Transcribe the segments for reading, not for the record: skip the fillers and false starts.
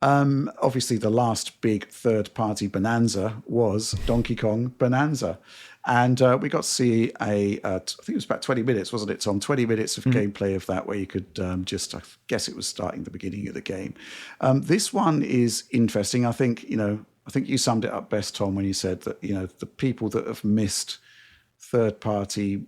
Obviously, the last big third-party Bonanza was Donkey Kong Bonanza. And we got to see I think it was about 20 minutes, wasn't it, Tom? 20 minutes of gameplay of that where you could I guess it was starting the beginning of the game. This one is interesting. I think you summed it up best, Tom, when you said that, the people that have missed third-party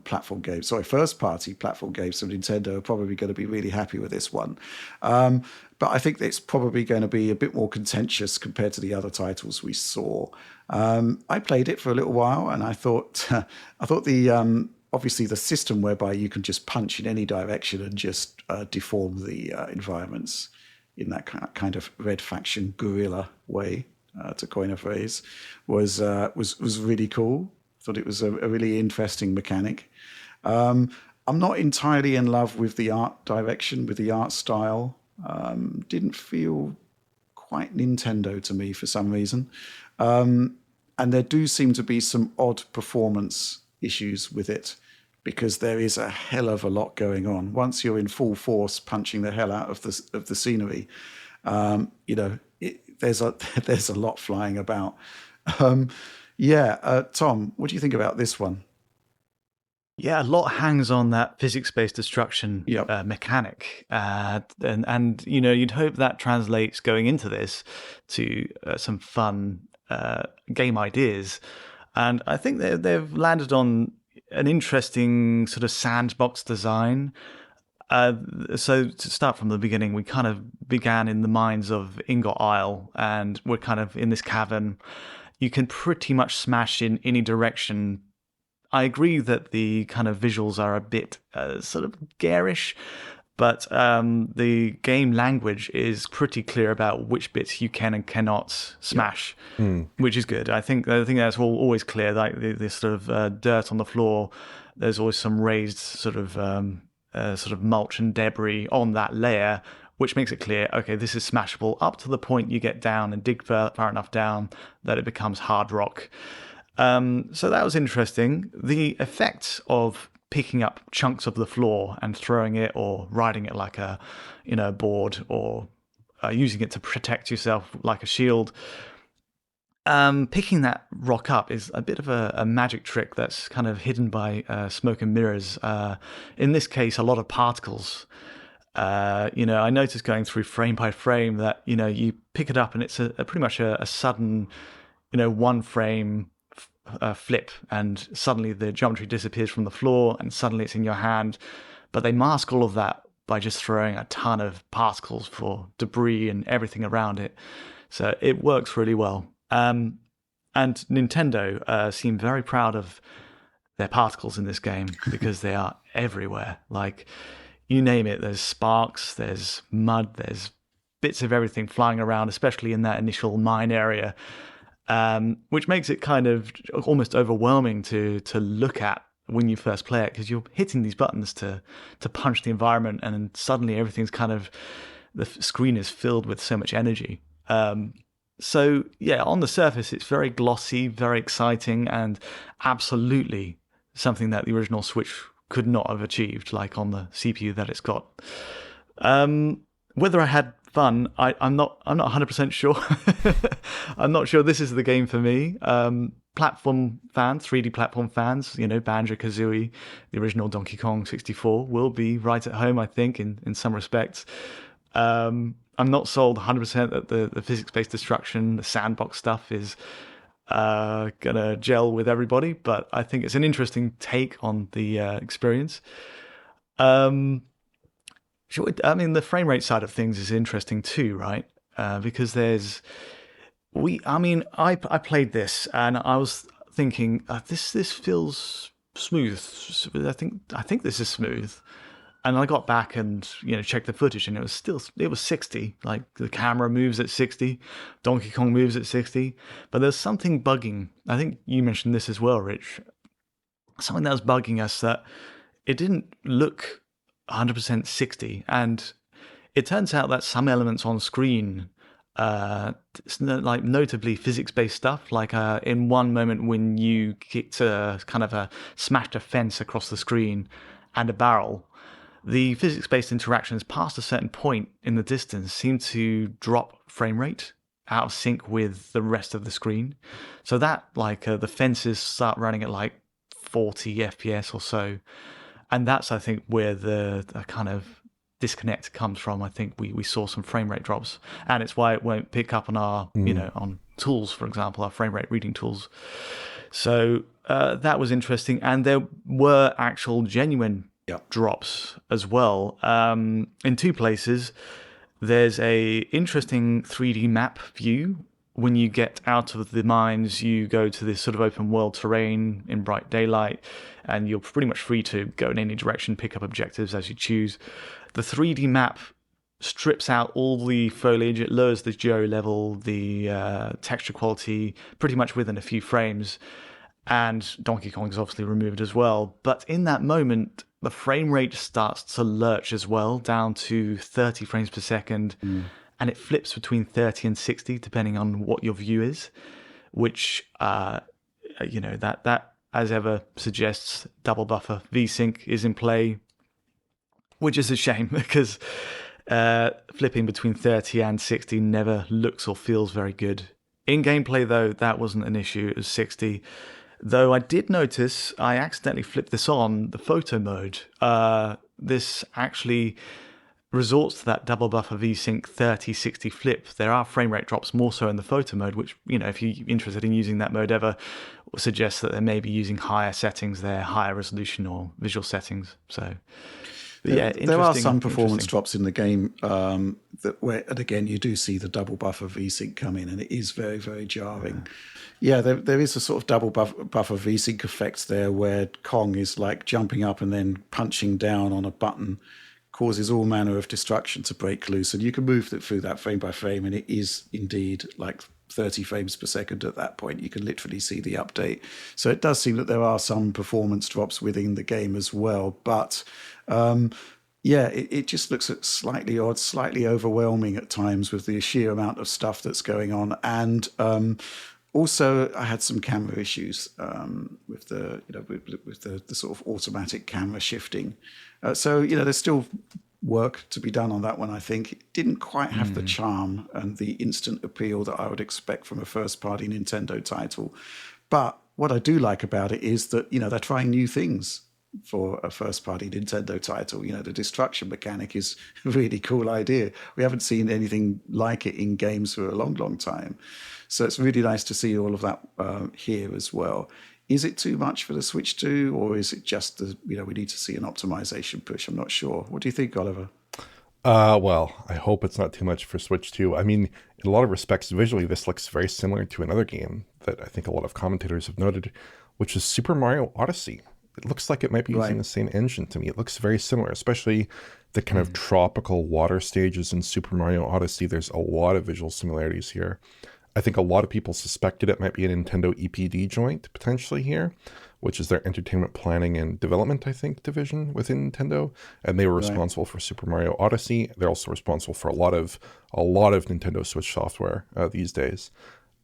first-party platform games from Nintendo are probably going to be really happy with this one. But I think it's probably going to be a bit more contentious compared to the other titles we saw. I played it for a little while, and I thought the obviously the system whereby you can just punch in any direction and just deform the environments in that kind of Red Faction guerrilla way, to coin a phrase, was really cool. Thought it was a really interesting mechanic. I'm not entirely in love with the art direction, with the art style. Didn't feel quite Nintendo to me for some reason. And there do seem to be some odd performance issues with it because there is a hell of a lot going on. Once you're in full force punching the hell out of the scenery, there's a lot flying about. Tom, what do you think about this one? Yeah, a lot hangs on that physics-based destruction mechanic, and you'd hope that translates going into this to some fun game ideas, and I think they've landed on an interesting sort of sandbox design. So to start from the beginning, we kind of began in the mines of Ingot Isle, and we're kind of in this cavern. You can pretty much smash in any direction. I agree that the kind of visuals are a bit sort of garish, but the game language is pretty clear about which bits you can and cannot smash, which is good. I think that's always clear. Like the sort of dirt on the floor, there's always some raised sort of mulch and debris on that layer, which makes it clear, okay, this is smashable up to the point you get down and dig far enough down that it becomes hard rock. So that was interesting. The effect of picking up chunks of the floor and throwing it or riding it like a board or using it to protect yourself like a shield. Picking that rock up is a bit of a magic trick that's kind of hidden by smoke and mirrors. In this case, a lot of particles. I noticed going through frame by frame that, you pick it up and it's pretty much a sudden, one frame flip, and suddenly the geometry disappears from the floor and suddenly it's in your hand. But they mask all of that by just throwing a ton of particles for debris and everything around it. So it works really well. And Nintendo seem very proud of their particles in this game because they are everywhere. Like, you name it, there's sparks, there's mud, there's bits of everything flying around, especially in that initial mine area, which makes it kind of almost overwhelming to look at when you first play it, because you're hitting these buttons to punch the environment, and then suddenly everything's kind of, the screen is filled with so much energy. So yeah, on the surface, it's very glossy, very exciting, and absolutely something that the original Switch could not have achieved, like on the CPU that it's got. Whether I had fun, I'm not 100% sure. I'm not sure this is the game for me. Platform fans, 3D platform fans, Banjo-Kazooie, the original Donkey Kong 64, will be right at home, I think, in some respects. I'm not sold 100% that the physics-based destruction, the sandbox stuff is gonna gel with everybody, but I think it's an interesting take on the experience. The frame rate side of things is interesting too, right? Because I played this and I was thinking, this feels smooth. I think this is smooth. And I got back and checked the footage, and it was 60. Like, the camera moves at 60, Donkey Kong moves at 60, but there's something bugging. I think you mentioned this as well, Rich. Something that was bugging us, that it didn't look 100% 60, and it turns out that some elements on screen, like notably physics-based stuff, like in one moment when you smashed a fence across the screen and a barrel. the physics-based interactions past a certain point in the distance seem to drop frame rate out of sync with the rest of the screen. So that, like, the fences start running at like 40 FPS or so. And that's, I think, where the kind of disconnect comes from. I think we saw some frame rate drops, and it's why it won't pick up on our, on tools, for example, our frame rate reading tools. So that was interesting. And there were actual genuine drops as well. In two places, there's a interesting 3D map view. When you get out of the mines, you go to this sort of open world terrain in bright daylight, and you're pretty much free to go in any direction, pick up objectives as you choose. The 3D map strips out all the foliage, it lowers the geo level, the texture quality, pretty much within a few frames, and Donkey Kong is obviously removed as well. But in that moment, the frame rate starts to lurch as well, down to 30 frames per second. And it flips between 30 and 60, depending on what your view is, which, that as ever suggests double buffer VSync is in play, which is a shame because flipping between 30 and 60 never looks or feels very good. In gameplay, though, that wasn't an issue. It was 60. Though I did notice I accidentally flipped this on, the photo mode. This actually resorts to that double buffer VSync 30-60 flip. There are frame rate drops more so in the photo mode, which, if you're interested in using that mode ever, suggests that they may be using higher settings there, higher resolution or visual settings. So, there are some performance drops in the game and again, you do see the double buffer VSync come in, and it is very, very jarring. Yeah, there is a sort of double buffer VSync effect there where Kong is like jumping up and then punching down on a button, causes all manner of destruction to break loose, and you can move through that frame by frame, and it is indeed like 30 frames per second at that point. You can literally see the update. So it does seem that there are some performance drops within the game as well, but it just looks slightly odd, slightly overwhelming at times with the sheer amount of stuff that's going on. And also, I had some camera issues with the sort of automatic camera shifting. So there's still work to be done on that one. I think it didn't quite have the charm and the instant appeal that I would expect from a first-party Nintendo title. But what I do like about it is that they're trying new things for a first-party Nintendo title. The destruction mechanic is a really cool idea. We haven't seen anything like it in games for a long, long time. So it's really nice to see all of that here as well. Is it too much for the Switch 2, or is it just we need to see an optimization push? I'm not sure. What do you think, Oliver? Well, I hope it's not too much for Switch 2. I mean, in a lot of respects, visually, this looks very similar to another game that I think a lot of commentators have noted, which is Super Mario Odyssey. It looks like it might be using the same engine to me. It looks very similar, especially the kind of tropical water stages in Super Mario Odyssey. There's a lot of visual similarities here. I think a lot of people suspected it might be a Nintendo EPD joint potentially here, which is their entertainment planning and development, I think, division within Nintendo. And they were responsible for Super Mario Odyssey. They're also responsible for a lot of Nintendo Switch software these days.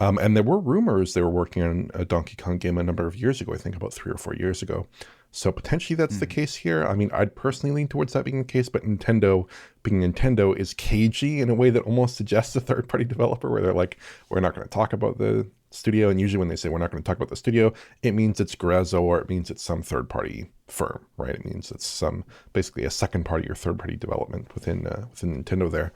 And there were rumors they were working on a Donkey Kong game a number of years ago, I think about 3 or 4 years ago. So potentially that's the case here. I mean, I'd personally lean towards that being the case, but Nintendo, being Nintendo, is cagey in a way that almost suggests a third-party developer, where they're like, we're not going to talk about the studio. And usually when they say we're not going to talk about the studio, it means it's Grezzo or it means it's some third-party firm, right? It means it's basically a second-party or third-party development within Nintendo there.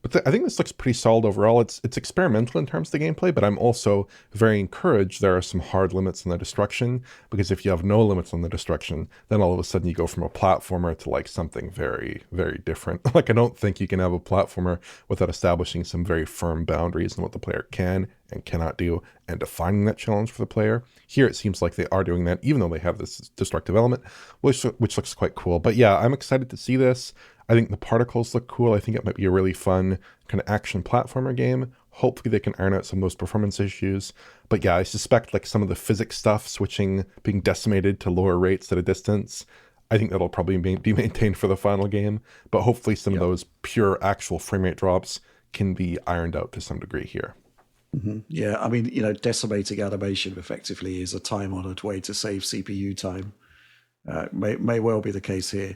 But I think this looks pretty solid overall. It's experimental in terms of the gameplay, but I'm also very encouraged there are some hard limits on the destruction, because if you have no limits on the destruction, then all of a sudden you go from a platformer to like something very, very different. Like, I don't think you can have a platformer without establishing some very firm boundaries on what the player can and cannot do and defining that challenge for the player. Here it seems like they are doing that, even though they have this destructive element, which looks quite cool. But yeah, I'm excited to see this. I think the particles look cool. I think it might be a really fun kind of action platformer game. Hopefully they can iron out some of those performance issues. But yeah, I suspect like some of the physics stuff, being decimated to lower rates at a distance, I think that'll probably be maintained for the final game. But hopefully some of those pure actual frame rate drops can be ironed out to some degree here. Mm-hmm. Yeah, I mean, decimating animation effectively is a time-honored way to save CPU time. May well be the case here.